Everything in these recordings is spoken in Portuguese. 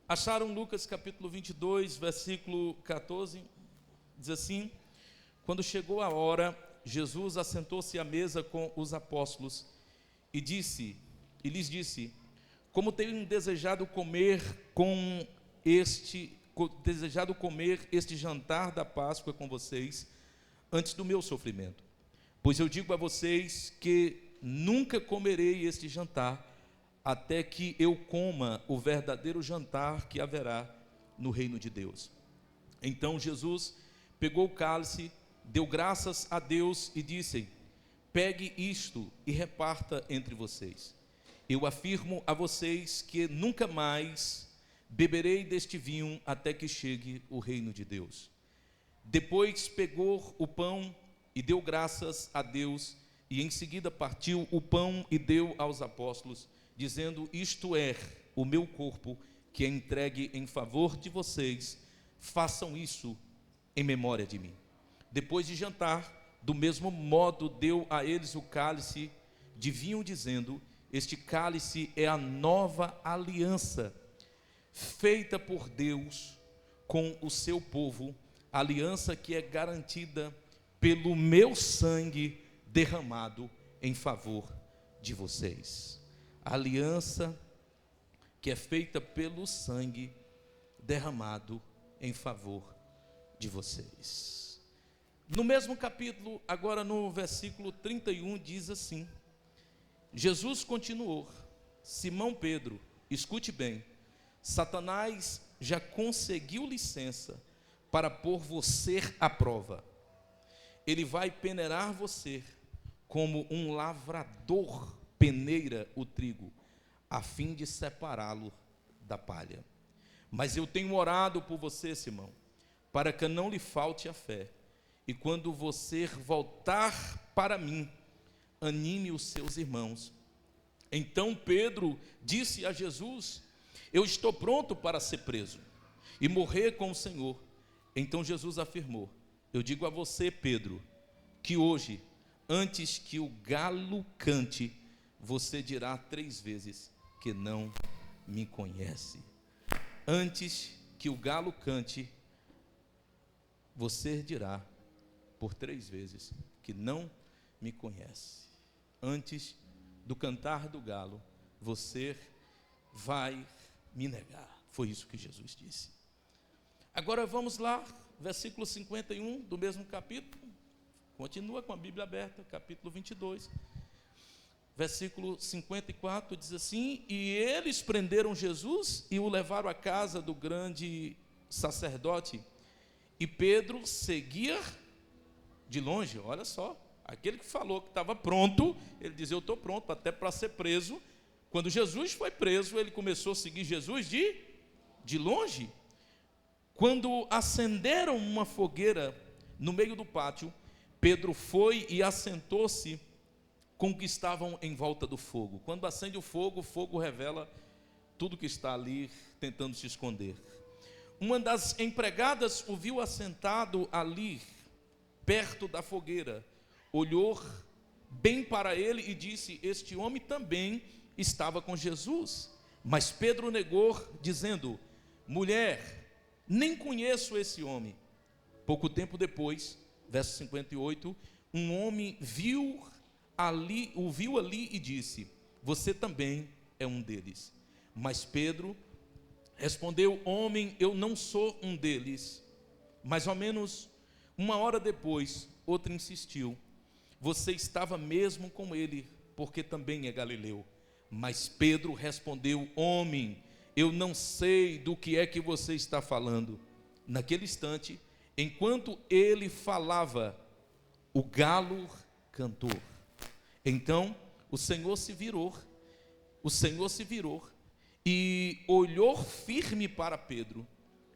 Acharam Lucas capítulo 22, versículo 14, diz assim: quando chegou a hora, Jesus assentou-se à mesa com os apóstolos e lhes disse: como tenho desejado comer este jantar da Páscoa com vocês antes do meu sofrimento. Pois eu digo a vocês que nunca comerei este jantar até que eu coma o verdadeiro jantar que haverá no reino de Deus. Então Jesus pegou o cálice, deu graças a Deus e disse: pegue isto e reparta entre vocês. Eu afirmo a vocês que nunca mais beberei deste vinho até que chegue o reino de Deus. Depois pegou o pão e deu graças a Deus, e em seguida partiu o pão e deu aos apóstolos, dizendo: isto é o meu corpo, que é entregue em favor de vocês, façam isso em memória de mim. Depois de jantar, do mesmo modo deu a eles o cálice de vinho, dizendo: este cálice é a nova aliança, feita por Deus com o seu povo, aliança que é garantida pelo meu sangue derramado em favor de vocês. A aliança que é feita pelo sangue derramado em favor de vocês. No mesmo capítulo, agora no versículo 31, diz assim: Jesus continuou: Simão Pedro, escute bem, Satanás já conseguiu licença para pôr você à prova. Ele vai peneirar você como um lavrador peneira o trigo, a fim de separá-lo da palha. Mas eu tenho orado por você, Simão, para que não lhe falte a fé. E quando você voltar para mim, anime os seus irmãos. Então Pedro disse a Jesus: eu estou pronto para ser preso e morrer com o Senhor. Então Jesus afirmou: eu digo a você, Pedro, que hoje, antes que o galo cante, você dirá 3 vezes que não me conhece. Antes que o galo cante, você dirá por 3 vezes que não me conhece. Antes do cantar do galo, você vai me negar. Foi isso que Jesus disse. Agora vamos lá, versículo 51 do mesmo capítulo. Continua com a Bíblia aberta, capítulo 22. Versículo 54 diz assim: e eles prenderam Jesus e o levaram à casa do grande sacerdote. E Pedro seguia de longe. Olha só, aquele que falou que estava pronto, ele dizia: eu estou pronto até para ser preso. Quando Jesus foi preso, ele começou a seguir Jesus de longe. Quando acenderam uma fogueira no meio do pátio, Pedro foi e assentou-se com o que estavam em volta do fogo. Quando acende o fogo revela tudo que está ali tentando se esconder. Uma das empregadas o viu assentado ali, perto da fogueira, olhou bem para ele e disse: este homem também estava com Jesus. Mas Pedro negou, dizendo: mulher, nem conheço esse homem. Pouco tempo depois, verso 58, um homem o viu ali e disse: você também é um deles. Mas Pedro respondeu: homem, eu não sou um deles. Mais ou menos uma hora depois, outro insistiu: você estava mesmo com ele, porque também é galileu. Mas Pedro respondeu: homem, eu não sei do que é que você está falando. Naquele instante, enquanto ele falava, o galo cantou. Então o Senhor se virou e olhou firme para Pedro,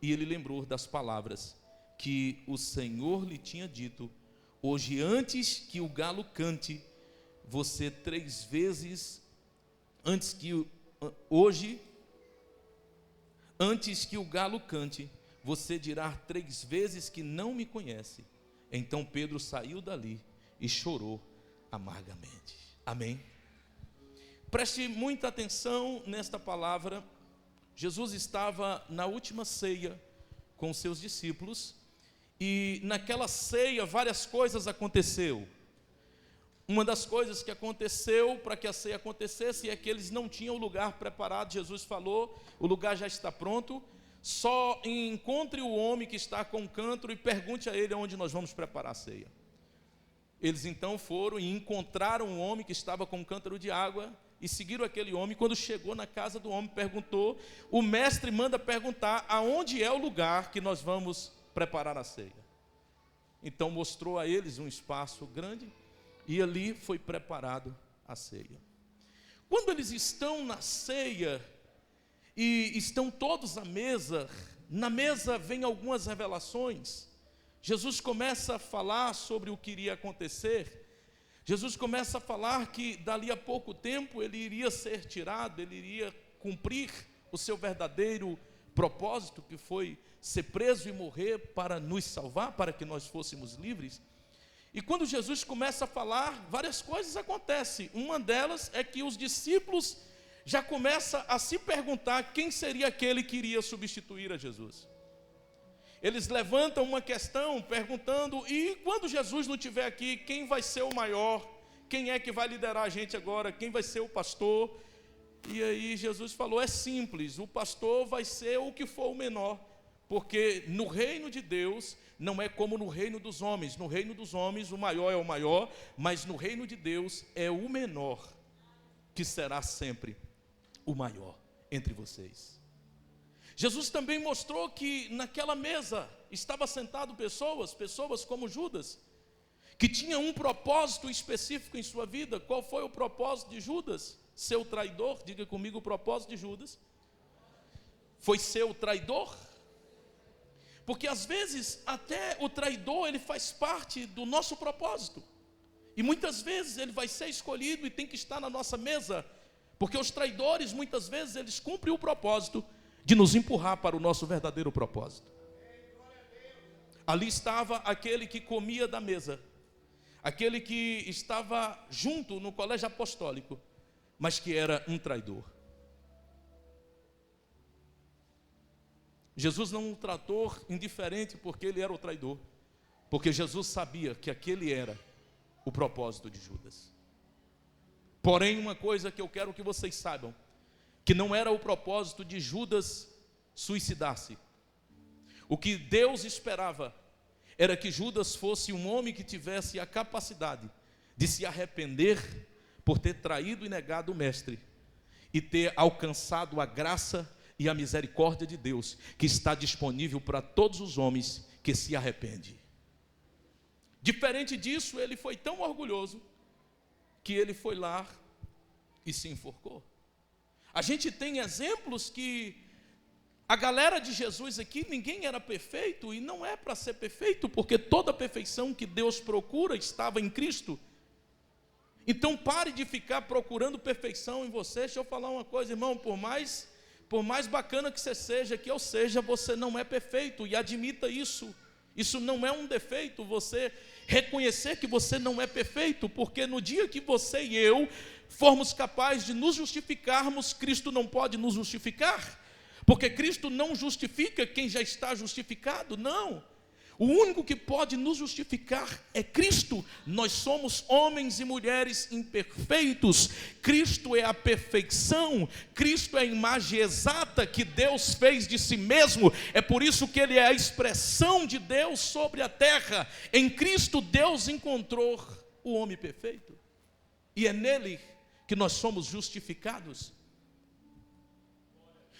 e ele lembrou das palavras que o Senhor lhe tinha dito: hoje, antes que o galo cante, você 3 vezes, antes que o galo cante, você dirá 3 vezes que não me conhece. Então Pedro saiu dali e chorou amargamente. Amém? Preste muita atenção nesta palavra, Jesus estava na última ceia com os seus discípulos, e naquela ceia várias coisas aconteceram. Uma das coisas que aconteceu para que a ceia acontecesse é que eles não tinham o lugar preparado. Jesus falou: o lugar já está pronto, só encontre o homem que está com o cântaro e pergunte a ele onde nós vamos preparar a ceia. Eles então foram e encontraram um homem que estava com um cântaro de água e seguiram aquele homem. Quando chegou na casa do homem, perguntou. O mestre manda perguntar aonde é o lugar que nós vamos preparar a ceia. Então mostrou a eles um espaço grande e ali foi preparado a ceia. Quando eles estão na ceia e estão todos à mesa, na mesa vem algumas revelações. Jesus começa a falar sobre o que iria acontecer. Jesus começa a falar que dali a pouco tempo ele iria ser tirado, ele iria cumprir o seu verdadeiro propósito, que foi ser preso e morrer para nos salvar, para que nós fôssemos livres. E quando Jesus começa a falar, várias coisas acontecem. Uma delas é que os discípulos já começam a se perguntar quem seria aquele que iria substituir a Jesus. Eles levantam uma questão perguntando: e quando Jesus não estiver aqui, quem vai ser o maior? Quem é que vai liderar a gente agora? Quem vai ser o pastor? E aí Jesus falou: é simples, o pastor vai ser o que for o menor, porque no reino de Deus não é como no reino dos homens. No reino dos homens o maior é o maior, mas no reino de Deus é o menor que será sempre o maior entre vocês. Jesus também mostrou que naquela mesa estava sentado pessoas como Judas, que tinham um propósito específico em sua vida. Qual foi o propósito de Judas? Ser o traidor. Diga comigo: o propósito de Judas foi ser o traidor. Porque às vezes até o traidor ele faz parte do nosso propósito, e muitas vezes ele vai ser escolhido e tem que estar na nossa mesa, porque os traidores muitas vezes eles cumprem o propósito de nos empurrar para o nosso verdadeiro propósito. Ali estava aquele que comia da mesa, aquele que estava junto no colégio apostólico, mas que era um traidor. Jesus não o tratou indiferente porque ele era o traidor, porque Jesus sabia que aquele era o propósito de Judas. Porém, uma coisa que eu quero que vocês saibam, que não era o propósito de Judas suicidar-se. O que Deus esperava era que Judas fosse um homem que tivesse a capacidade de se arrepender por ter traído e negado o mestre, e ter alcançado a graça e a misericórdia de Deus, que está disponível para todos os homens que se arrependem. Diferente disso, ele foi tão orgulhoso que ele foi lá e se enforcou. A gente tem exemplos que a galera de Jesus aqui, ninguém era perfeito, e não é para ser perfeito, porque toda a perfeição que Deus procura estava em Cristo. Então pare de ficar procurando perfeição em você. Deixa eu falar uma coisa, irmão: por mais bacana que você seja, que eu seja, você não é perfeito, e admita isso. Isso não é um defeito, você reconhecer que você não é perfeito, porque no dia que você e eu formos capazes de nos justificarmos, Cristo não pode nos justificar, porque Cristo não justifica quem já está justificado, não. O único que pode nos justificar é Cristo. Nós somos homens e mulheres imperfeitos. Cristo é a perfeição. Cristo é a imagem exata que Deus fez de si mesmo. É por isso que Ele é a expressão de Deus sobre a terra. Em Cristo Deus encontrou o homem perfeito, e é nele que nós somos justificados.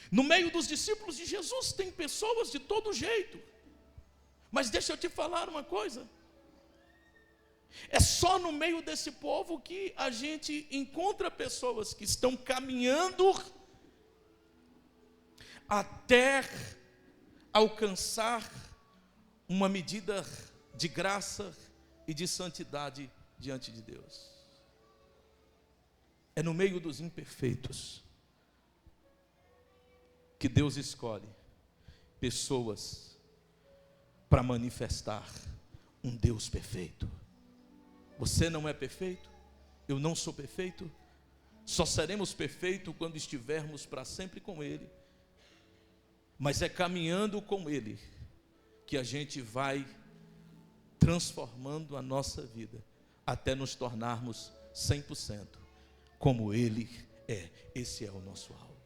No meio dos discípulos de Jesus tem pessoas de todo jeito. Mas deixa eu te falar uma coisa: é só no meio desse povo que a gente encontra pessoas que estão caminhando até alcançar uma medida de graça e de santidade diante de Deus. É no meio dos imperfeitos que Deus escolhe pessoas para manifestar um Deus perfeito. Você não é perfeito, eu não sou perfeito, só seremos perfeitos quando estivermos para sempre com Ele, mas é caminhando com Ele que a gente vai transformando a nossa vida até nos tornarmos 100% como Ele é. Esse é o nosso alvo.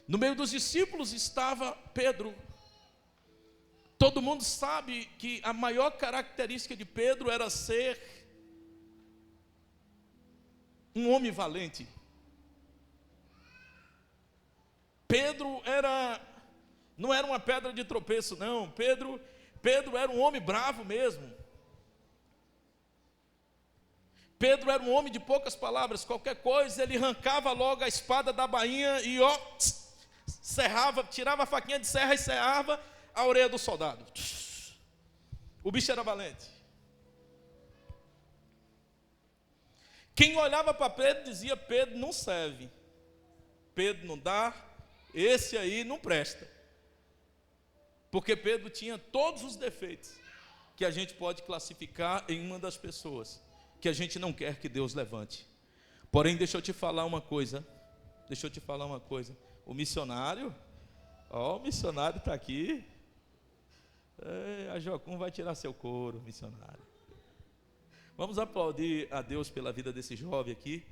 No meio dos discípulos estava Pedro. Todo mundo sabe que a maior característica de Pedro era ser um homem valente. Pedro não era uma pedra de tropeço, não. Pedro era um homem bravo mesmo. Pedro era um homem de poucas palavras. Qualquer coisa, ele arrancava logo a espada da bainha e serrava, tirava a faquinha de serra e serrava a orelha do soldado. O bicho era valente. Quem olhava para Pedro dizia: Pedro não serve, Pedro não dá, esse aí não presta. Porque Pedro tinha todos os defeitos que a gente pode classificar em uma das pessoas que a gente não quer que Deus levante. Porém, deixa eu te falar uma coisa. O missionário, o missionário está aqui. A Jocum vai tirar seu couro, missionário. Vamos aplaudir a Deus pela vida desse jovem aqui.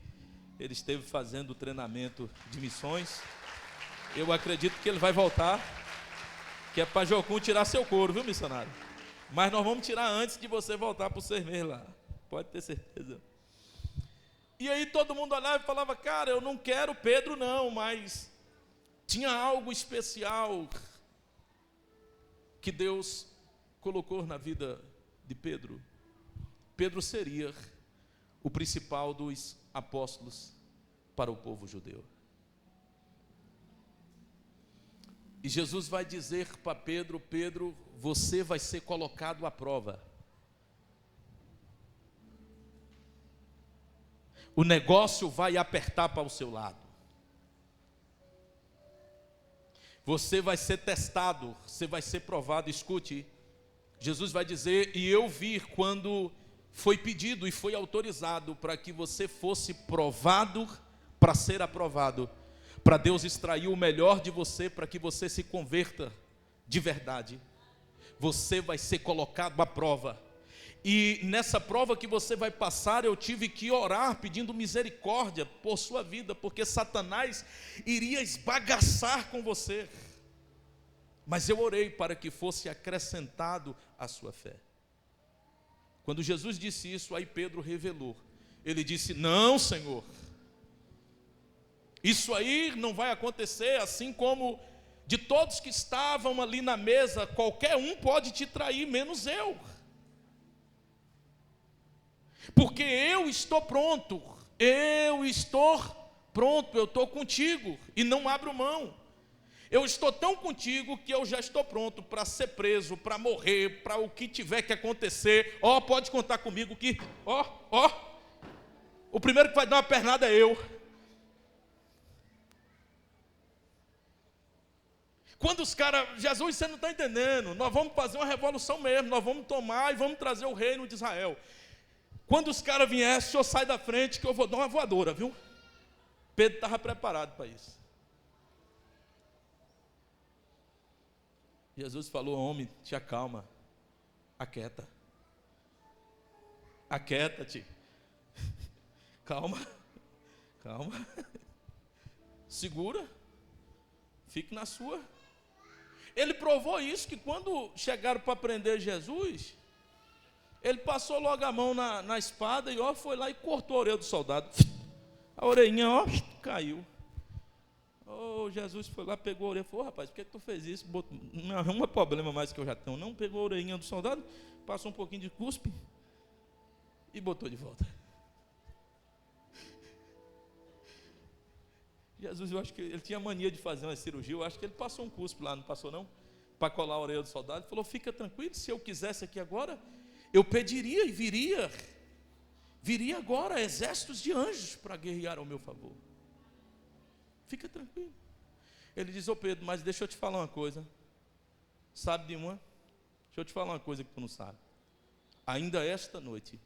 Ele esteve fazendo o treinamento de missões. Eu acredito que ele vai voltar, que é para Jocum tirar seu couro, viu, missionário? Mas nós vamos tirar antes de você voltar para o sermão lá. Pode ter certeza. E aí todo mundo olhava e falava: cara, eu não quero Pedro não, mas tinha algo especial que Deus colocou na vida de Pedro. Pedro seria o principal dos apóstolos para o povo judeu. E Jesus vai dizer para Pedro: Pedro, você vai ser colocado à prova. O negócio vai apertar para o seu lado. Você vai ser testado, você vai ser provado. Escute, Jesus vai dizer: e eu vi quando foi pedido e foi autorizado para que você fosse provado, para ser aprovado, para Deus extrair o melhor de você, para que você se converta de verdade. Você vai ser colocado à prova. E nessa prova que você vai passar, eu tive que orar pedindo misericórdia por sua vida, porque Satanás iria esbagaçar com você. Mas eu orei para que fosse acrescentado a sua fé. Quando Jesus disse isso, aí Pedro revelou. Ele disse: não, Senhor, isso aí não vai acontecer. Assim como de todos que estavam ali na mesa, qualquer um pode te trair, menos eu. Porque eu estou pronto, eu estou contigo e não abro mão. Eu estou tão contigo que eu já estou pronto para ser preso, para morrer, para o que tiver que acontecer. Pode contar comigo que, o primeiro que vai dar uma pernada é eu. Quando os caras, Jesus, você não está entendendo, nós vamos fazer uma revolução mesmo, nós vamos tomar e vamos trazer o reino de Israel. Quando os caras vierem, o senhor sai da frente que eu vou dar uma voadora, viu? Pedro estava preparado para isso. Jesus falou: homem, te acalma, aquieta. Aquieta-te. Calma. Segura. Fique na sua. Ele provou isso, que quando chegaram para prender Jesus, ele passou logo a mão na espada e foi lá e cortou a orelha do soldado. A orelhinha, caiu. Jesus foi lá, pegou a orelha e falou: rapaz, por que tu fez isso? Não arruma problema mais que eu já tenho. Não, pegou a orelhinha do soldado, passou um pouquinho de cuspe e botou de volta. Jesus, eu acho que ele tinha mania de fazer uma cirurgia. Eu acho que ele passou um cuspe lá, não passou não? Para colar a orelha do soldado. Ele falou: fica tranquilo, se eu quisesse aqui agora, eu pediria e viria agora exércitos de anjos para guerrear ao meu favor. Fica tranquilo. Ele diz: Pedro, mas deixa eu te falar uma coisa. Sabe de uma? Deixa eu te falar uma coisa que tu não sabe. Ainda esta noite,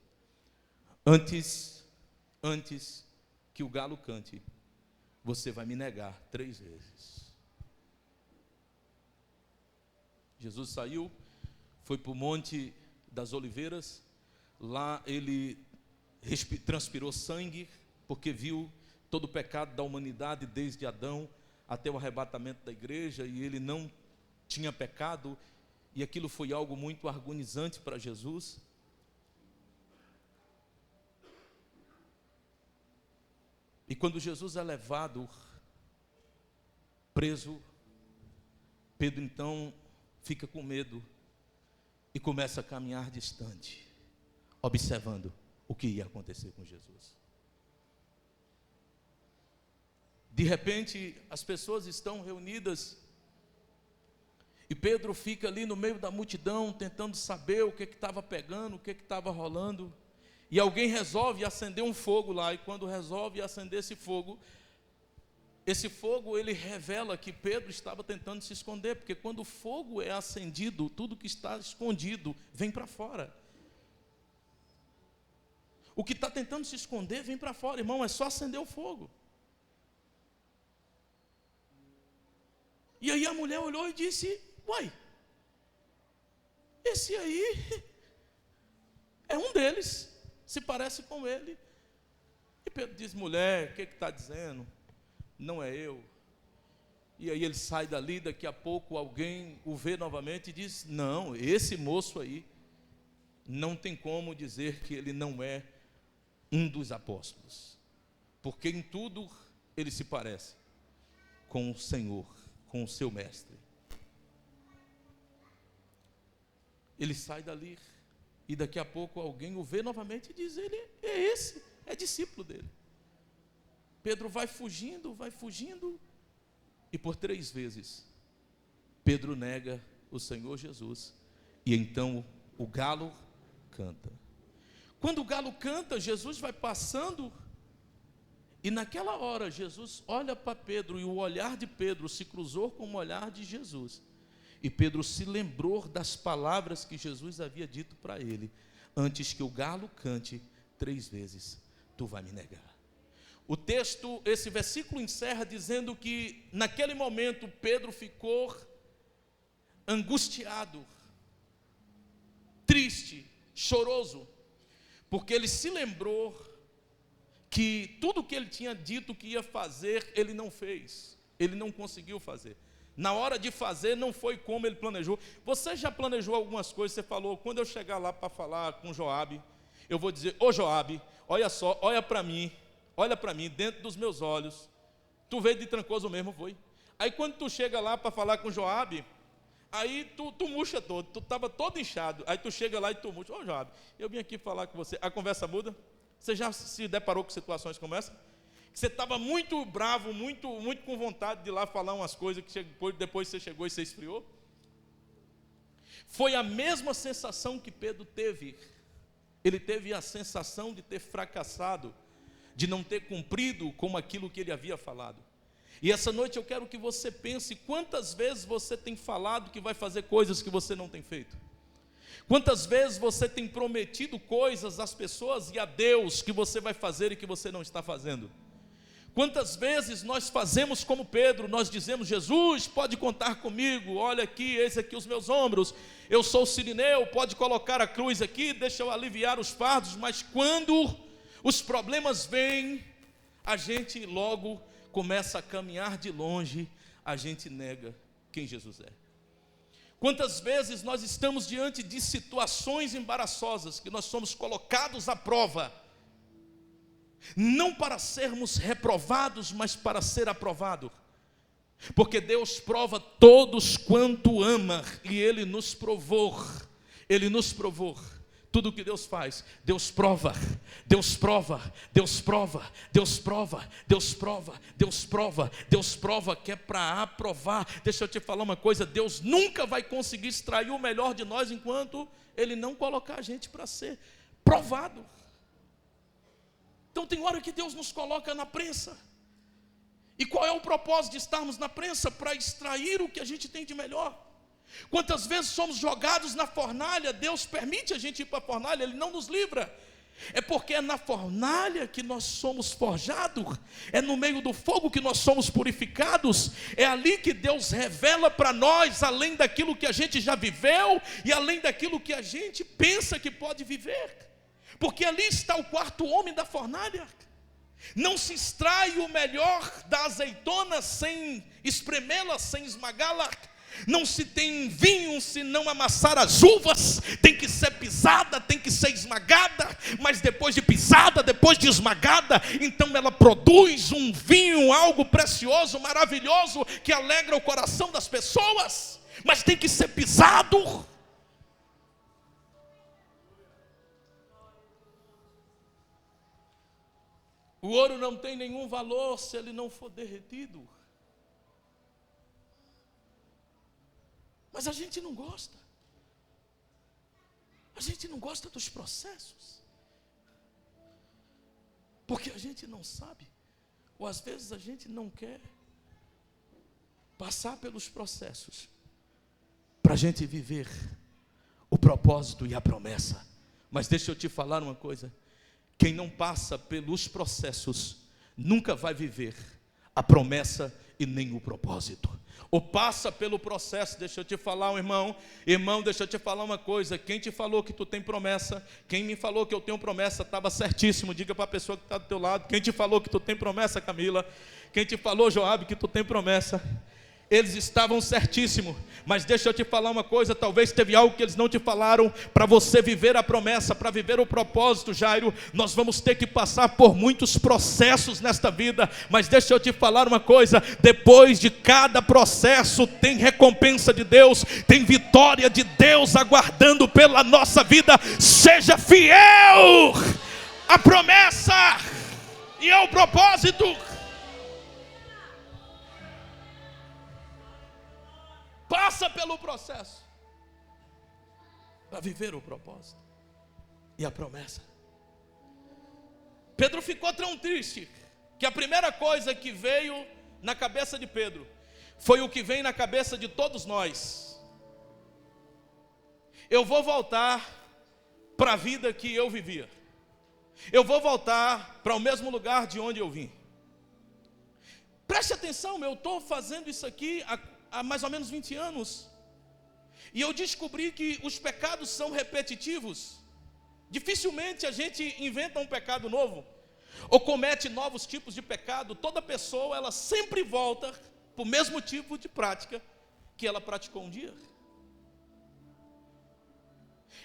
antes que o galo cante, você vai me negar 3 vezes. Jesus saiu, foi para o Monte das Oliveiras, lá ele transpirou sangue, porque viu todo o pecado da humanidade, desde Adão até o arrebatamento da igreja, e ele não tinha pecado, e aquilo foi algo muito agonizante para Jesus. E quando Jesus é levado, preso, Pedro então fica com medo e começa a caminhar distante, observando o que ia acontecer com Jesus. De repente, as pessoas estão reunidas e Pedro fica ali no meio da multidão, tentando saber o que estava pegando, o que estava rolando. E alguém resolve acender um fogo lá, e quando resolve acender esse fogo ele revela que Pedro estava tentando se esconder, porque quando o fogo é acendido, tudo que está escondido vem para fora. O que está tentando se esconder vem para fora, irmão, é só acender o fogo. E aí a mulher olhou e disse: uai, esse aí é um deles, se parece com ele. E Pedro diz: mulher, o que está dizendo? Não é eu. E aí ele sai dali, daqui a pouco alguém o vê novamente e diz: não, esse moço aí, não tem como dizer que ele não é um dos apóstolos, porque em tudo ele se parece com o Senhor, com o seu mestre. Ele sai dali e daqui a pouco alguém o vê novamente e diz: ele é esse, é discípulo dele. Pedro vai fugindo, e por 3 vezes Pedro nega o Senhor Jesus, e então o galo canta. Quando o galo canta, Jesus vai passando, e naquela hora Jesus olha para Pedro, e o olhar de Pedro se cruzou com o olhar de Jesus, e Pedro se lembrou das palavras que Jesus havia dito para ele: antes que o galo cante 3 vezes, tu vai me negar. O texto, esse versículo encerra dizendo que naquele momento Pedro ficou angustiado, triste, choroso, porque ele se lembrou que tudo que ele tinha dito que ia fazer, ele não fez, ele não conseguiu fazer. Na hora de fazer, não foi como ele planejou. Você já planejou algumas coisas? Você falou: quando eu chegar lá para falar com Joabe, eu vou dizer: ô Joabe, olha só, olha para mim, dentro dos meus olhos. Tu veio de Trancoso mesmo, foi? Aí quando tu chega lá para falar com Joabe, aí tu murcha todo, tu estava todo inchado. Aí tu chega lá e tu murcha: ô Joabe, eu vim aqui falar com você. A conversa muda. Você já se deparou com situações como essa? Que você estava muito bravo, muito com vontade de ir lá falar umas coisas, que depois você chegou e você esfriou? Foi a mesma sensação que Pedro teve. Ele teve a sensação de ter fracassado, de não ter cumprido com aquilo que ele havia falado. E essa noite eu quero que você pense: quantas vezes você tem falado que vai fazer coisas que você não tem feito? Quantas vezes você tem prometido coisas às pessoas e a Deus que você vai fazer e que você não está fazendo? Quantas vezes nós fazemos como Pedro, nós dizemos: Jesus, pode contar comigo, olha aqui, eis aqui os meus ombros, eu sou o Cirineu, pode colocar a cruz aqui, deixa eu aliviar os fardos. Mas quando os problemas vêm, a gente logo começa a caminhar de longe, a gente nega quem Jesus é. Quantas vezes nós estamos diante de situações embaraçosas, que nós somos colocados à prova, não para sermos reprovados, mas para ser aprovado, porque Deus prova todos quanto ama, e Ele nos provou. Tudo que Deus faz, Deus prova, Deus prova, Deus prova, Deus prova, Deus prova, Deus prova, Deus prova, que é para aprovar. Deixa eu te falar uma coisa: Deus nunca vai conseguir extrair o melhor de nós enquanto Ele não colocar a gente para ser provado. Então tem hora que Deus nos coloca na prensa. E qual é o propósito de estarmos na prensa? Para extrair o que a gente tem de melhor. Quantas vezes somos jogados na fornalha, Deus permite a gente ir para a fornalha, Ele não nos livra. É porque é na fornalha que nós somos forjados, é no meio do fogo que nós somos purificados, é ali que Deus revela para nós, além daquilo que a gente já viveu e além daquilo que a gente pensa que pode viver, porque ali está o quarto homem da fornalha. Não se extrai o melhor da azeitona sem espremê-la, sem esmagá-la. Não se tem vinho se não amassar as uvas. Tem que ser pisada, tem que ser esmagada. Mas depois de pisada, depois de esmagada, então ela produz um vinho, algo precioso, maravilhoso, que alegra o coração das pessoas. Mas tem que ser pisado. O ouro não tem nenhum valor se ele não for derretido. Mas a gente não gosta. A gente não gosta dos processos. Porque a gente não sabe. Ou às vezes a gente não quer passar pelos processos para a gente viver o propósito e a promessa. Mas deixa eu te falar uma coisa. Quem não passa pelos processos nunca vai viver a promessa e nem o propósito. Ou passa pelo processo. Deixa eu te falar, irmão, deixa eu te falar uma coisa. Quem te falou que tu tem promessa, quem me falou que eu tenho promessa, estava certíssimo. Diga para a pessoa que está do teu lado. Quem te falou que tu tem promessa, Camila? Quem te falou, Joabe, que tu tem promessa? Eles estavam certíssimos. Mas deixa eu te falar uma coisa. Talvez teve algo que eles não te falaram. Para você viver a promessa, para viver o propósito, Jairo, nós vamos ter que passar por muitos processos nesta vida. Mas deixa eu te falar uma coisa. Depois de cada processo tem recompensa de Deus, tem vitória de Deus aguardando pela nossa vida. Seja fiel à promessa e ao propósito. Passa pelo processo para viver o propósito e a promessa. Pedro ficou tão triste que a primeira coisa que veio na cabeça de Pedro foi o que vem na cabeça de todos nós. Eu vou voltar para a vida que eu vivia. Eu vou voltar para o mesmo lugar de onde eu vim. Preste atenção, eu estou fazendo isso aqui há mais ou menos 20 anos, e eu descobri que os pecados são repetitivos. Dificilmente a gente inventa um pecado novo, ou comete novos tipos de pecado. Toda pessoa, ela sempre volta para o mesmo tipo de prática que ela praticou um dia.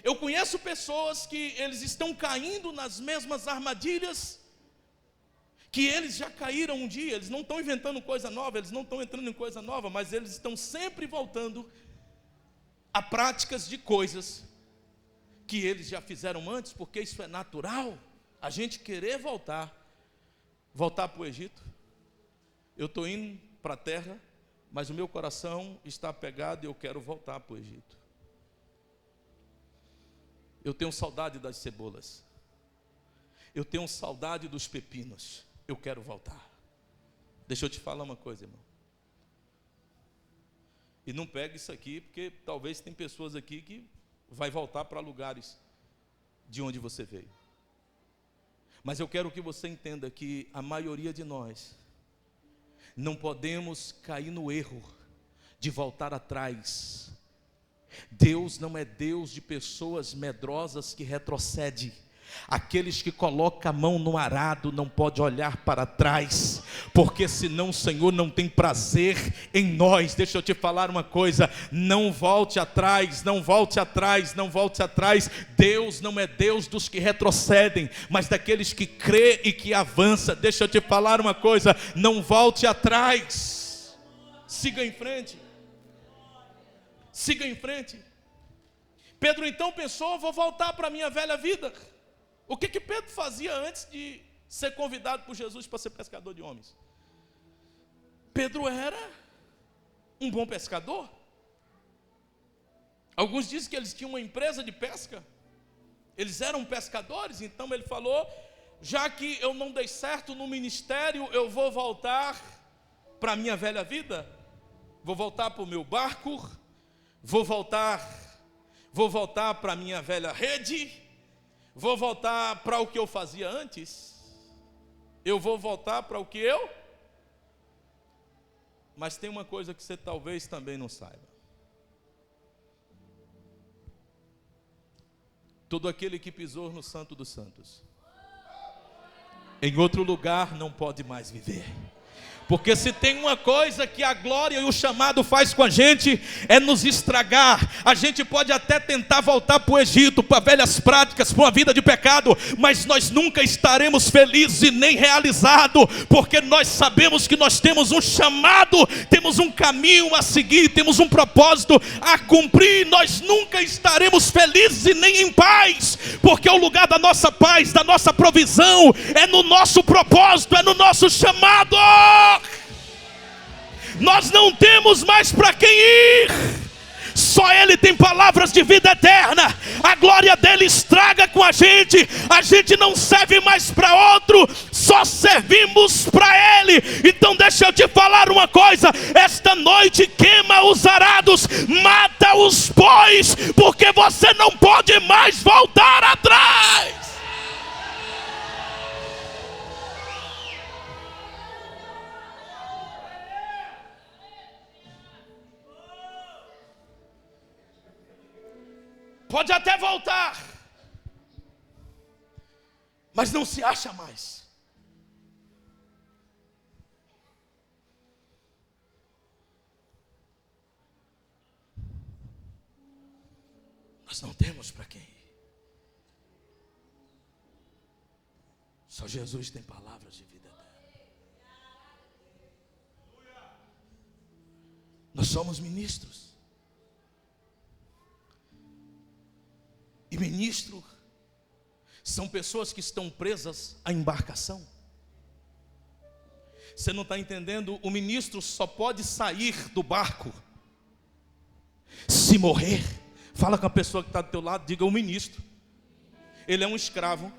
Eu conheço pessoas que eles estão caindo nas mesmas armadilhas que eles já caíram um dia. Eles não estão inventando coisa nova, eles não estão entrando em coisa nova, mas eles estão sempre voltando a práticas de coisas que eles já fizeram antes, porque isso é natural, a gente querer voltar para o Egito. Eu estou indo para a terra, mas o meu coração está apegado e eu quero voltar para o Egito. Eu tenho saudade das cebolas, eu tenho saudade dos pepinos. Eu quero voltar. Deixa eu te falar uma coisa, irmão. E não pegue isso aqui, porque talvez tem pessoas aqui que vai voltar para lugares de onde você veio. Mas eu quero que você entenda que a maioria de nós não podemos cair no erro de voltar atrás. Deus não é Deus de pessoas medrosas que retrocedem. Aqueles que colocam a mão no arado não pode olhar para trás, porque senão o Senhor não tem prazer em nós. Deixa eu te falar uma coisa, não volte atrás, não volte atrás, não volte atrás. Deus não é Deus dos que retrocedem, mas daqueles que crê e que avança. Deixa eu te falar uma coisa, não volte atrás, siga em frente, siga em frente. Pedro então pensou, vou voltar para a minha velha vida. O que Pedro fazia antes de ser convidado por Jesus para ser pescador de homens? Pedro era um bom pescador. Alguns dizem que eles tinham uma empresa de pesca. Eles eram pescadores. Então ele falou, já que eu não dei certo no ministério, eu vou voltar para a minha velha vida. Vou voltar para o meu barco. Vou voltar para a minha velha rede. Vou voltar para o que eu fazia antes? Eu vou voltar para o que eu... Mas tem uma coisa que você talvez também não saiba. Todo aquele que pisou no Santo dos Santos, em outro lugar não pode mais viver. Porque se tem uma coisa que a glória e o chamado faz com a gente, é nos estragar. A gente pode até tentar voltar para o Egito, para velhas práticas, para uma vida de pecado, mas nós nunca estaremos felizes e nem realizados, porque nós sabemos que nós temos um chamado, temos um caminho a seguir, temos um propósito a cumprir. Nós nunca estaremos felizes e nem em paz, porque o lugar da nossa paz, da nossa provisão, é no nosso propósito, é no nosso chamado. Nós não temos mais para quem ir. Só Ele tem palavras de vida eterna. A glória dele estraga com a gente não serve mais para outro, só servimos para Ele. Então deixa eu te falar uma coisa: esta noite queima os arados, mata os bois, porque você não pode mais voltar atrás. Pode até voltar, mas não se acha mais. Nós não temos para quem ir. Só Jesus tem palavras de vida eterna. Nós somos ministros. E ministro são pessoas que estão presas à embarcação. Você não está entendendo? O ministro só pode sair do barco se morrer. Fala com a pessoa que está do teu lado, diga: o ministro, ele é um escravo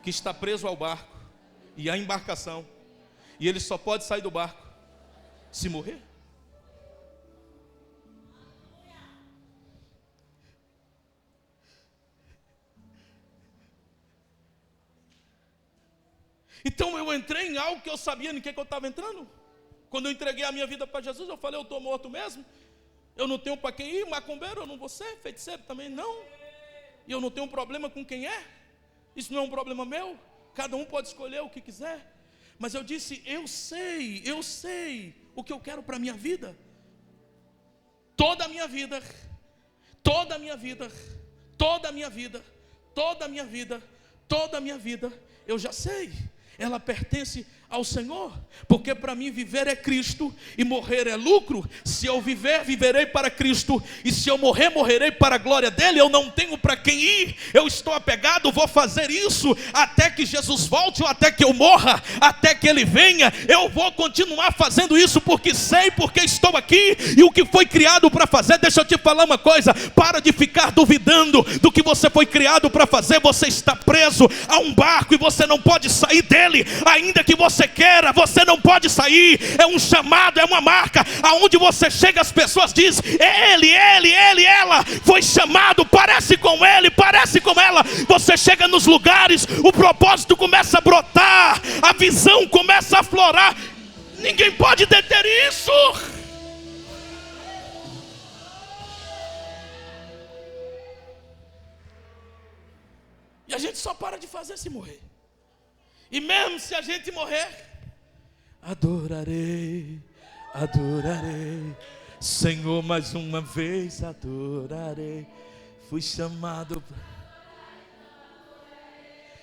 que está preso ao barco e à embarcação, e ele só pode sair do barco se morrer. Então eu entrei em algo que eu sabia em que eu estava entrando. Quando eu entreguei a minha vida para Jesus, eu falei: eu estou morto mesmo. Eu não tenho para quem ir, macumbeiro eu não vou ser, feiticeiro também não. E eu não tenho problema com quem é. Isso não é um problema meu. Cada um pode escolher o que quiser. Mas eu disse: eu sei o que eu quero para a minha vida. Toda a minha vida, toda a minha vida, toda a minha vida, toda a minha vida, toda a minha vida, eu já sei. Ela pertence ao Senhor, porque para mim viver é Cristo e morrer é lucro. Se eu viver, viverei para Cristo, e se eu morrer, morrerei para a glória dele. Eu não tenho para quem ir, eu estou apegado, vou fazer isso até que Jesus volte, ou até que eu morra, até que ele venha. Eu vou continuar fazendo isso porque sei, porque estou aqui, e o que foi criado para fazer. Deixa eu te falar uma coisa: para de ficar duvidando do que você foi criado para fazer. Você está preso a um barco e você não pode sair dele, ainda que você queira, você não pode sair. É um chamado, é uma marca, aonde você chega as pessoas dizem: ele, ela foi chamado, parece com ele, parece com ela. Você chega nos lugares, o propósito começa a brotar, a visão começa a aflorar. Ninguém pode deter isso. E a gente só para de fazer se morrer. E mesmo se a gente morrer, adorarei, adorarei, Senhor, mais uma vez adorarei. Fui chamado,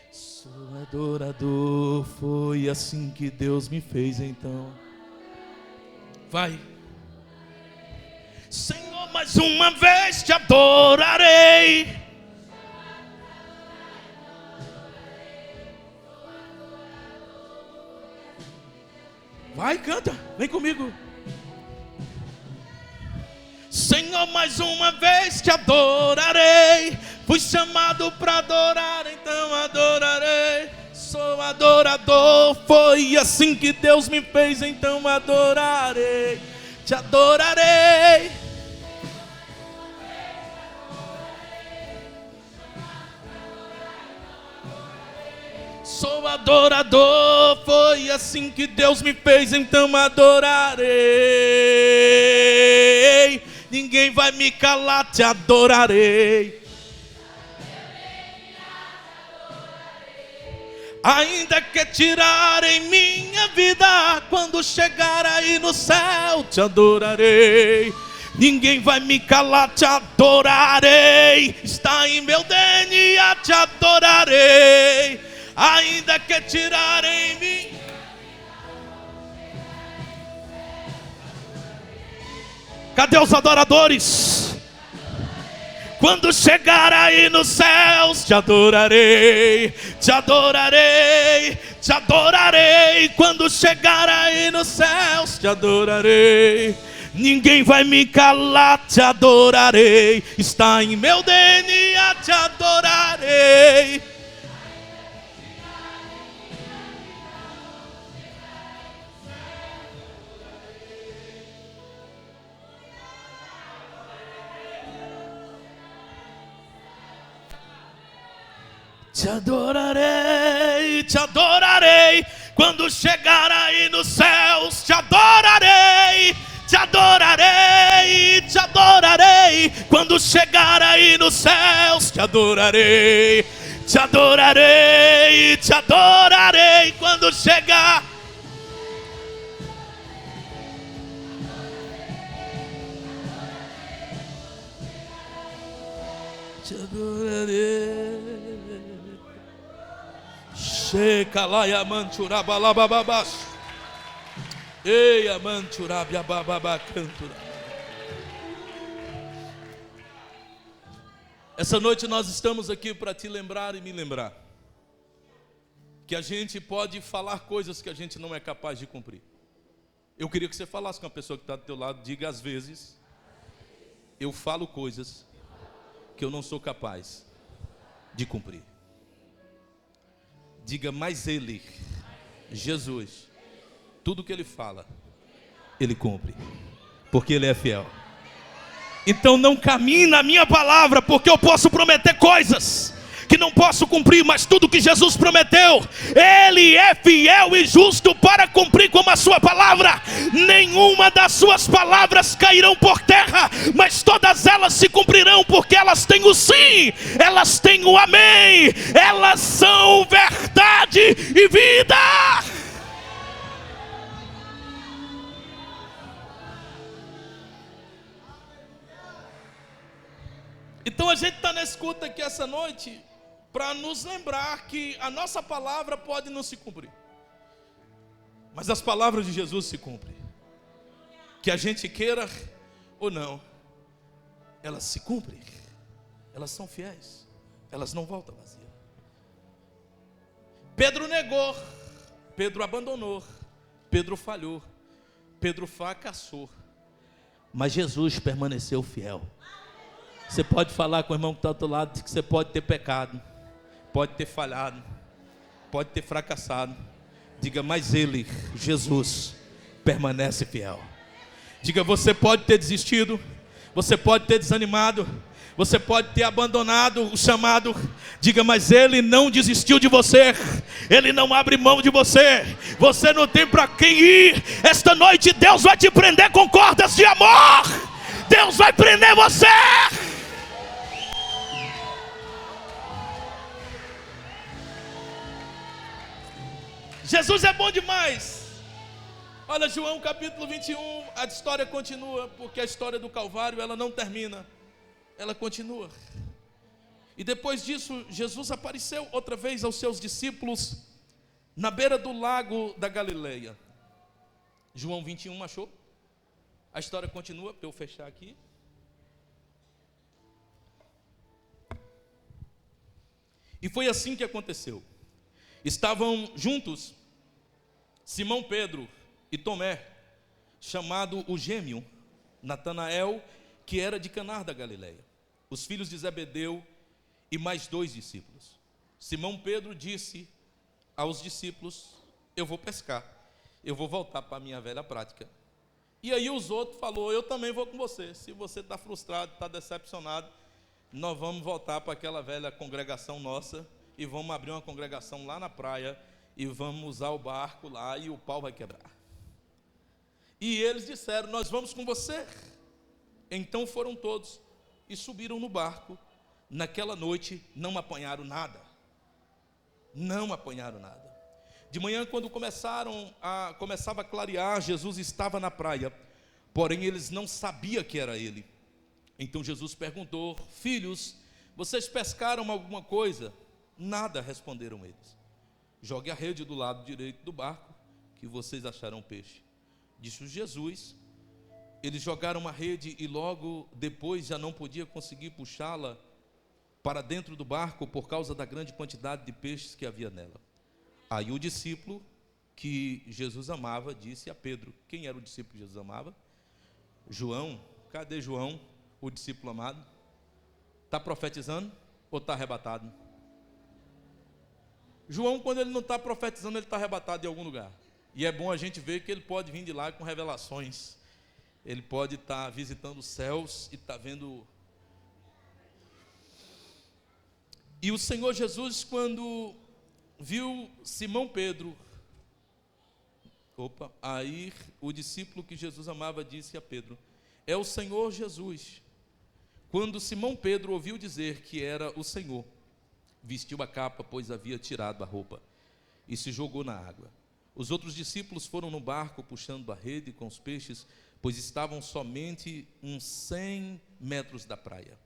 sou adorador, foi assim que Deus me fez. Então vai. Senhor, mais uma vez te adorarei. Vai, canta, vem comigo. Senhor, mais uma vez te adorarei. Fui chamado para adorar, então adorarei. Sou adorador, foi assim que Deus me fez, então adorarei. Te adorarei. adorador. Foi assim que Deus me fez, então adorarei. Ninguém vai me calar, te adorarei. Ainda que tirarem minha vida, quando chegar aí no céu, te adorarei. Ninguém vai me calar, te adorarei. Está em meu DNA, te adorarei. Ainda que tirarem mim. Cadê os adoradores? Quando chegar aí nos céus, te adorarei, te adorarei, te adorarei. Quando chegar aí nos céus, te adorarei. Ninguém vai me calar, te adorarei. Está em meu DNA, te adorarei. Te adorarei, te adorarei. Quando chegar aí nos céus, te adorarei, te adorarei, te adorarei. Quando chegar aí nos céus, te adorarei, te adorarei, te adorarei. Quando chegar, te adorarei. Shekalaia manturabalabababash. Eia manturabiabababacantura. Essa noite nós estamos aqui para te lembrar e me lembrar que a gente pode falar coisas que a gente não é capaz de cumprir. Eu queria que você falasse com a pessoa que está do teu lado. Diga: às vezes eu falo coisas que eu não sou capaz de cumprir. Diga: mas Ele, Jesus, tudo que Ele fala, Ele cumpre, porque Ele é fiel. Então não caminhe na minha palavra, porque eu posso prometer coisas que não posso cumprir, mas tudo que Jesus prometeu, Ele é fiel e justo para cumprir como a sua palavra. Nenhuma das suas palavras cairão por terra, mas todas elas se cumprirão, porque elas têm o sim, elas têm o amém, elas são verdade e vida. Então a gente está na escuta aqui essa noite para nos lembrar que a nossa palavra pode não se cumprir, mas as palavras de Jesus se cumprem. Que a gente queira ou não, elas se cumprem. Elas são fiéis, elas não voltam vazias. Pedro negou, Pedro abandonou, Pedro falhou, Pedro fracassou, mas Jesus permaneceu fiel. Você pode falar com o irmão que está do outro lado que você pode ter pecado, pode ter falhado, pode ter fracassado. Diga: mas Ele, Jesus, permanece fiel. Diga: você pode ter desistido, você pode ter desanimado, você pode ter abandonado o chamado. Diga: mas Ele não desistiu de você, Ele não abre mão de você. Você não tem para quem ir. Esta noite Deus vai te prender com cordas de amor. Deus vai prender você. Jesus é bom demais. Olha, João capítulo 21, a história continua, porque a história do Calvário, ela não termina, ela continua. E depois disso, Jesus apareceu outra vez aos seus discípulos na beira do lago da Galileia. João 21, achou? A história continua, para eu fechar aqui. E foi assim que aconteceu. Estavam juntos Simão Pedro e Tomé, chamado o gêmeo, Natanael, que era de Caná da Galileia, os filhos de Zebedeu e mais 2 discípulos. Simão Pedro disse aos discípulos: eu vou pescar, eu vou voltar para a minha velha prática. E aí os outros falaram: eu também vou com você. Se você está frustrado, está decepcionado, nós vamos voltar para aquela velha congregação nossa e vamos abrir uma congregação lá na praia e vamos usar o barco lá e o pau vai quebrar. E eles disseram: nós vamos com você. Então foram todos e subiram no barco. Naquela noite não apanharam nada. Não apanharam nada. De manhã, quando começava a clarear, Jesus estava na praia, porém eles não sabiam que era ele. Então Jesus perguntou: filhos, vocês pescaram alguma coisa? Nada, responderam eles. Jogue a rede do lado direito do barco, que vocês acharão peixe. Disse Jesus. Eles jogaram a rede e logo depois já não podia conseguir puxá-la para dentro do barco por causa da grande quantidade de peixes que havia nela. Aí o discípulo que Jesus amava disse a Pedro: quem era o discípulo que Jesus amava? João. Cadê João, o discípulo amado? Está profetizando ou está arrebatado? João, quando ele não está profetizando, ele está arrebatado em algum lugar. E é bom a gente ver que ele pode vir de lá com revelações. Ele pode estar visitando os céus e está vendo. E o Senhor Jesus, quando viu Simão Pedro, aí o discípulo que Jesus amava disse a Pedro: é o Senhor Jesus. Quando Simão Pedro ouviu dizer que era o Senhor, vestiu a capa, pois havia tirado a roupa, e se jogou na água. Os outros discípulos foram no barco puxando a rede com os peixes, pois estavam somente uns 100 metros da praia.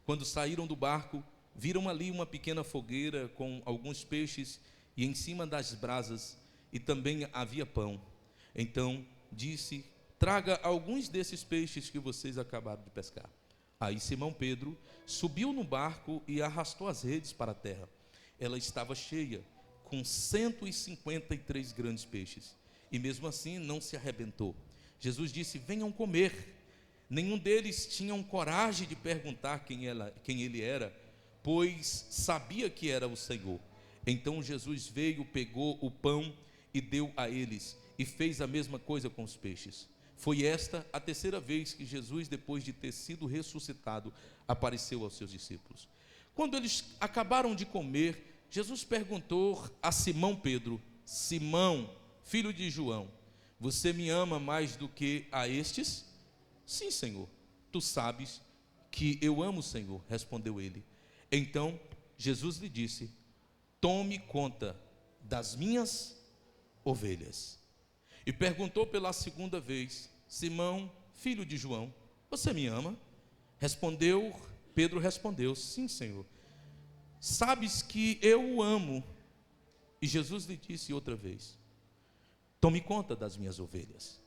Quando saíram do barco, viram ali uma pequena fogueira com alguns peixes e em cima das brasas, e também havia pão. Então disse: traga alguns desses peixes que vocês acabaram de pescar. Aí Simão Pedro subiu no barco e arrastou as redes para a terra. Ela estava cheia, com 153 grandes peixes, e mesmo assim não se arrebentou. Jesus disse: venham comer. Nenhum deles tinham coragem de perguntar quem ele era, pois sabia que era o Senhor. Então Jesus veio, pegou o pão e deu a eles, e fez a mesma coisa com os peixes. Foi esta a terceira vez que Jesus, depois de ter sido ressuscitado, apareceu aos seus discípulos. Quando eles acabaram de comer, Jesus perguntou a Simão Pedro: Simão, filho de João, você me ama mais do que a estes? Sim, Senhor, tu sabes que eu amo o Senhor, respondeu ele. Então Jesus lhe disse: tome conta das minhas ovelhas. E perguntou pela segunda vez: Simão, filho de João, você me ama? Pedro respondeu: sim, Senhor, sabes que eu o amo. E Jesus lhe disse outra vez: tome conta das minhas ovelhas.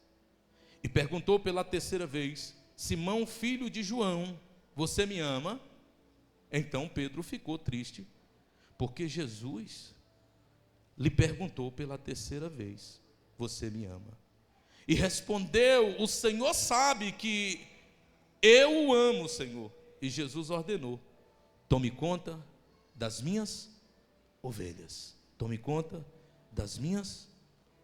E perguntou pela terceira vez: Simão, filho de João, você me ama? Então Pedro ficou triste, porque Jesus lhe perguntou pela terceira vez: você me ama? E respondeu: o Senhor sabe que eu o amo, Senhor. E Jesus ordenou: tome conta das minhas ovelhas. Tome conta das minhas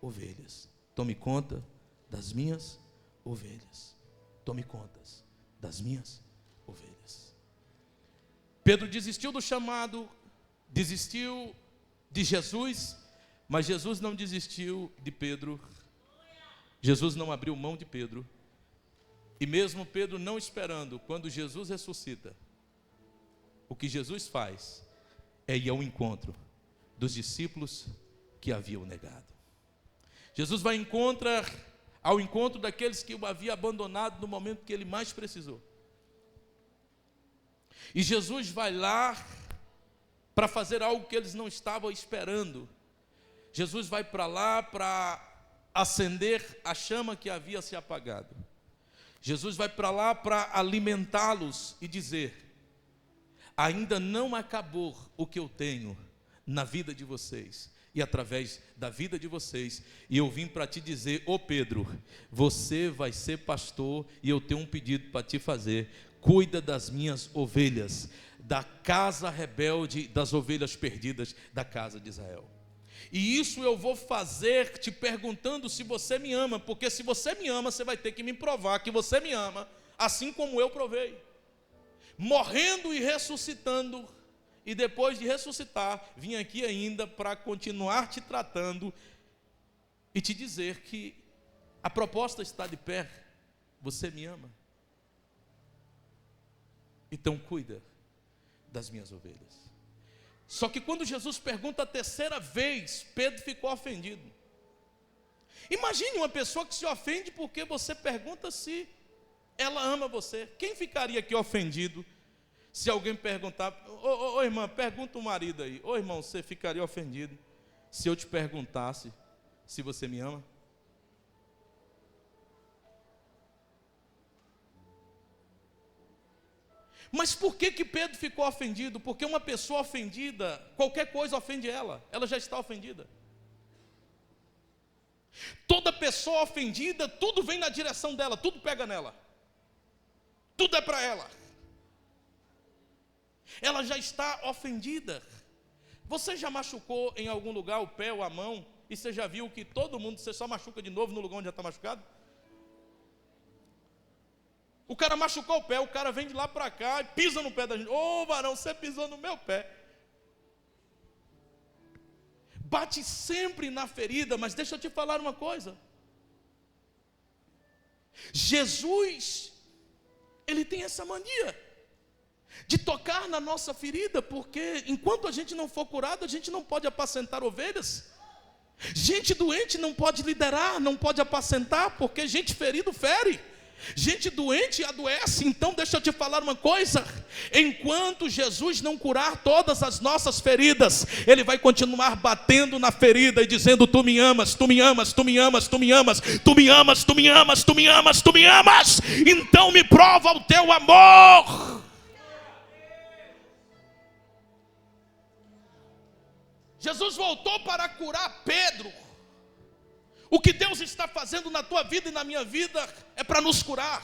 ovelhas. Tome conta das minhas ovelhas. Tome contas das minhas ovelhas. Pedro desistiu do chamado, desistiu de Jesus, mas Jesus não desistiu de Pedro. Jesus não abriu mão de Pedro. E mesmo Pedro não esperando, quando Jesus ressuscita, o que Jesus faz é ir ao encontro dos discípulos que haviam negado. Jesus vai ao encontro daqueles que o haviam abandonado no momento que ele mais precisou. E Jesus vai lá para fazer algo que eles não estavam esperando. Jesus vai para lá para acender a chama que havia se apagado. Jesus vai para lá para alimentá-los e dizer: ainda não acabou o que eu tenho na vida de vocês e através da vida de vocês, e eu vim para te dizer: ô Pedro, você vai ser pastor, e eu tenho um pedido para te fazer: cuida das minhas ovelhas, da casa rebelde, das ovelhas perdidas da casa de Israel. E isso eu vou fazer te perguntando se você me ama, porque se você me ama, você vai ter que me provar que você me ama, assim como eu provei, morrendo e ressuscitando e depois de ressuscitar, vim aqui ainda para continuar te tratando e te dizer que a proposta está de pé. Você me ama? Então cuida das minhas ovelhas. Só que quando Jesus pergunta a terceira vez, Pedro ficou ofendido. Imagine uma pessoa que se ofende porque você pergunta se ela ama você. Quem ficaria aqui ofendido se alguém perguntar: ô irmã, pergunta o marido aí. Ô irmão, você ficaria ofendido se eu te perguntasse se você me ama? Mas por que Pedro ficou ofendido? Porque uma pessoa ofendida, qualquer coisa ofende ela já está ofendida. Toda pessoa ofendida, tudo vem na direção dela, tudo pega nela, tudo é para ela. Ela já está ofendida. Você já machucou em algum lugar o pé ou a mão, e você já viu que todo mundo, você só machuca de novo no lugar onde já está machucado? O cara machucou o pé, o cara vem de lá para cá e pisa no pé da gente. Ô varão, você pisou no meu pé. Bate sempre na ferida, mas deixa eu te falar uma coisa. Jesus, ele tem essa mania de tocar na nossa ferida, porque enquanto a gente não for curado, a gente não pode apacentar ovelhas. Gente doente não pode liderar, não pode apacentar, porque gente ferido fere. Gente doente adoece. Então deixa eu te falar uma coisa: enquanto Jesus não curar todas as nossas feridas, Ele vai continuar batendo na ferida e dizendo: tu me amas, tu me amas, tu me amas, tu me amas, tu me amas, tu me amas, tu me amas, tu me amas, então me prova o teu amor. Jesus voltou para curar Pedro. O que Deus está fazendo na tua vida e na minha vida é para nos curar.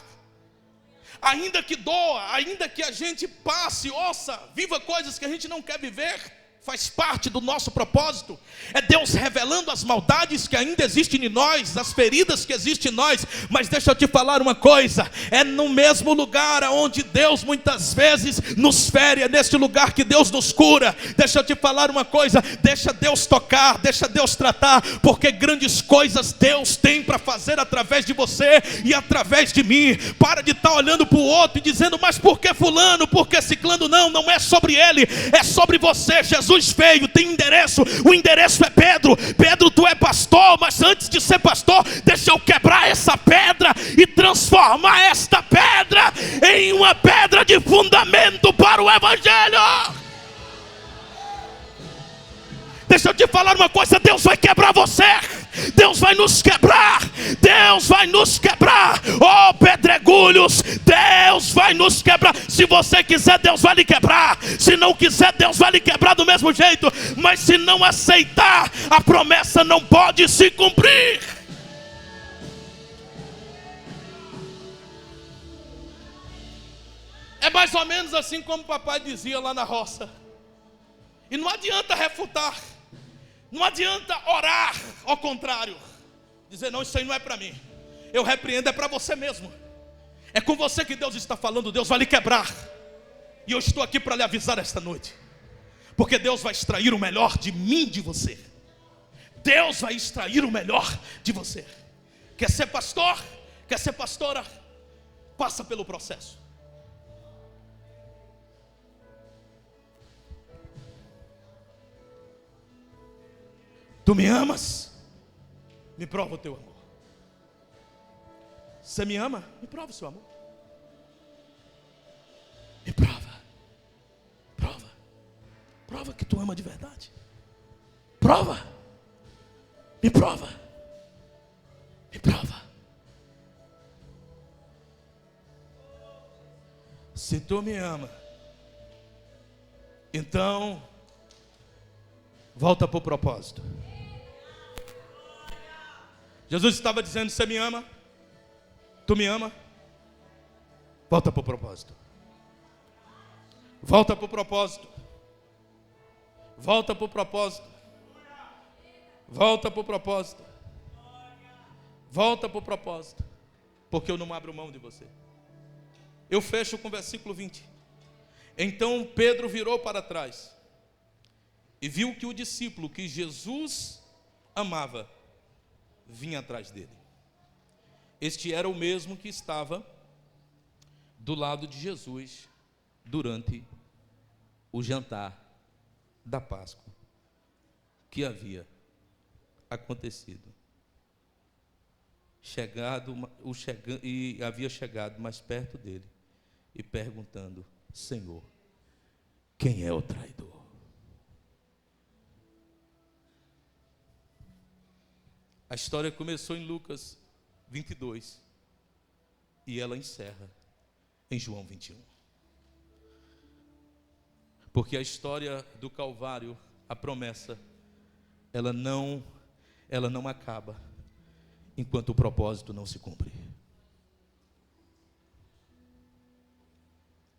Ainda que doa, ainda que a gente passe, ouça, viva coisas que a gente não quer viver, faz parte do nosso propósito. É Deus revelando as maldades que ainda existem em nós, as feridas que existem em nós. Mas deixa eu te falar uma coisa: é no mesmo lugar onde Deus muitas vezes nos fere, é neste lugar que Deus nos cura. Deixa eu te falar uma coisa: deixa Deus tocar, deixa Deus tratar, porque grandes coisas Deus tem para fazer através de você e através de mim. Para de estar olhando para o outro e dizendo: mas por que fulano, por que ciclano? Não é sobre ele, é sobre você. Jesus veio, tem endereço, o endereço é Pedro. Pedro, tu é pastor, mas antes de ser pastor, deixa eu quebrar essa pedra e transformar esta pedra em uma pedra de fundamento para o evangelho. Deixa eu te falar uma coisa: Deus vai quebrar você, Deus vai nos quebrar, Deus vai nos quebrar, oh pedregulhos, Deus vai nos quebrar. Se você quiser, Deus vai lhe quebrar. Se não quiser, Deus vai lhe quebrar do mesmo jeito. Mas se não aceitar, a promessa não pode se cumprir. É mais ou menos assim como o papai dizia lá na roça. E não adianta refutar, não adianta orar ao contrário, dizer: não, isso aí não é para mim. Eu repreendo, é para você mesmo. É com você que Deus está falando. Deus vai lhe quebrar. E eu estou aqui para lhe avisar esta noite, porque Deus vai extrair o melhor de mim, de você. Deus vai extrair o melhor de você. Quer ser pastor? Quer ser pastora? Passa pelo processo. Tu me amas? Me prova o teu amor. Você me ama? Me prova o seu amor. Me prova. Prova que tu ama de verdade. Prova. Me prova. Me prova. Se tu me ama, então volta para o propósito. Jesus estava dizendo: você me ama? Tu me ama? Volta para o propósito. Volta para o propósito. Volta para o propósito. Volta para o propósito. Volta para o propósito. Porque eu não abro mão de você. Eu fecho com o versículo 20. Então Pedro virou para trás e viu que o discípulo que Jesus amava vinha atrás dele. Este era o mesmo que estava do lado de Jesus durante o jantar da Páscoa que havia acontecido. E havia chegado mais perto dele e perguntando: Senhor, quem é o traidor? A história começou em Lucas 22 e ela encerra em João 21. Porque a história do Calvário, a promessa, ela não acaba enquanto o propósito não se cumpre.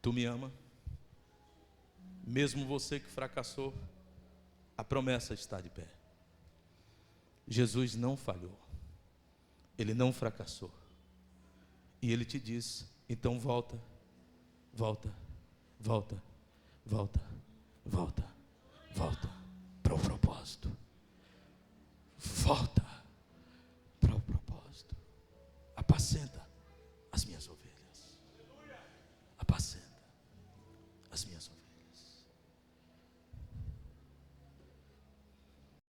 Tu me ama? Mesmo você que fracassou, a promessa está de pé. Jesus não falhou. Ele não fracassou. E Ele te diz, então volta, volta, volta, volta, volta, volta para o propósito. Volta para o propósito. Apacenta as minhas ovelhas. Apacenta as minhas ovelhas.